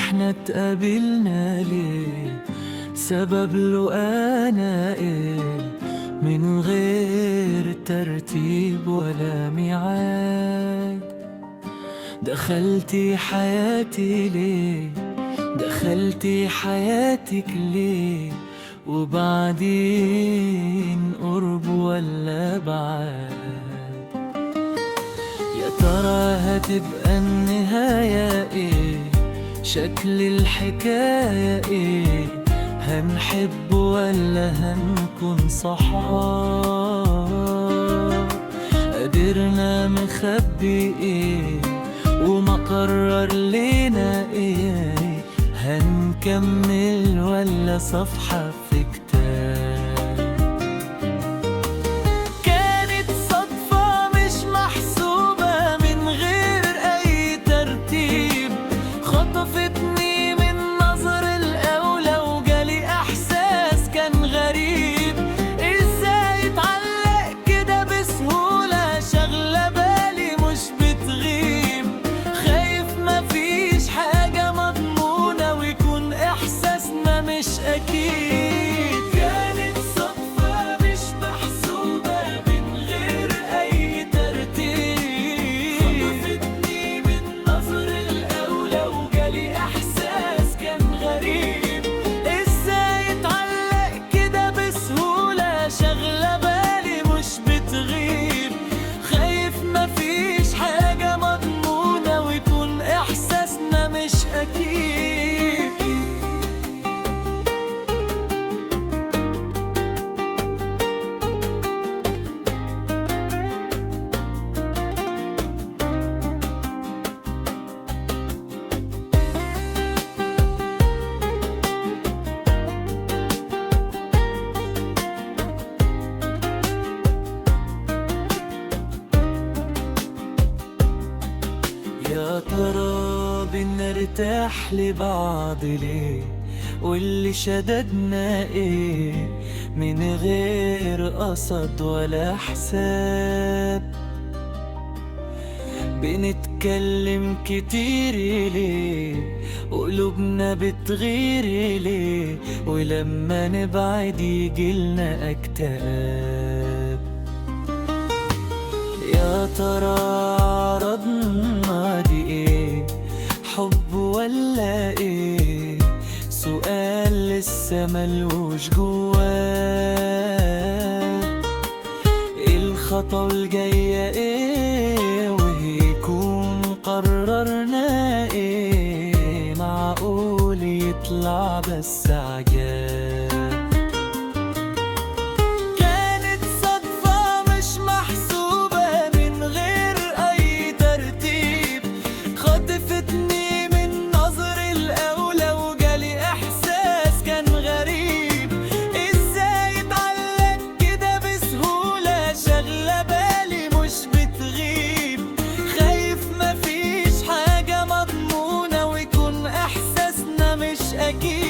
احنا اتقابلنا ليه؟ سبب له انا ايه؟ من غير ترتيب ولا ميعاد دخلتي حياتي ليه؟ دخلتي حياتك ليه؟ وبعدين قرب ولا بعاد؟ يا ترى هتبقى النهاية ايه؟ شكل الحكاية ايه؟ هنحب ولا هنكون صحاب؟ قدرنا مخبي ايه؟ وما قرر لينا ايه؟ هنكمل ولا صفحة في كتاب؟ كانت صدفة مش محسوبة من غير أي ترتيب، خطفتني من نظر الأولى وجالي إحساس كان غريب. إزاي اتعلق كده بسهولة؟ شغلة بالي مش بتغيب، خايف مفيش حاجة مضمونة ويكون إحساسنا مش أكيد. كانت صدفة مش محسوبة من غير أي ترتيب، خطفتني من نظر الأولى وجالي إحساس كان غريب. إزاي اتعلق كده بسهولة؟ شغلة بالي مش بتغيب، خايف مفيش حاجة مضمونة ويكون إحساسنا مش أكيد. يا ترى بنرتاح لبعض ليه؟ واللي شددنا ايه؟ من غير قصد ولا حساب بنتكلم كتير ليه؟ قلوبنا بتغير ليه؟ ولما نبعد يجيلنا اكتئاب. يا ترى عرضنا دي ايه؟ حب ولا ايه؟ سؤال لسه ملوش جواه. الخطوة الجاية ايه؟ وهيكون قررنا ايه؟ معقول يطلع بس عجاب؟ أكيد.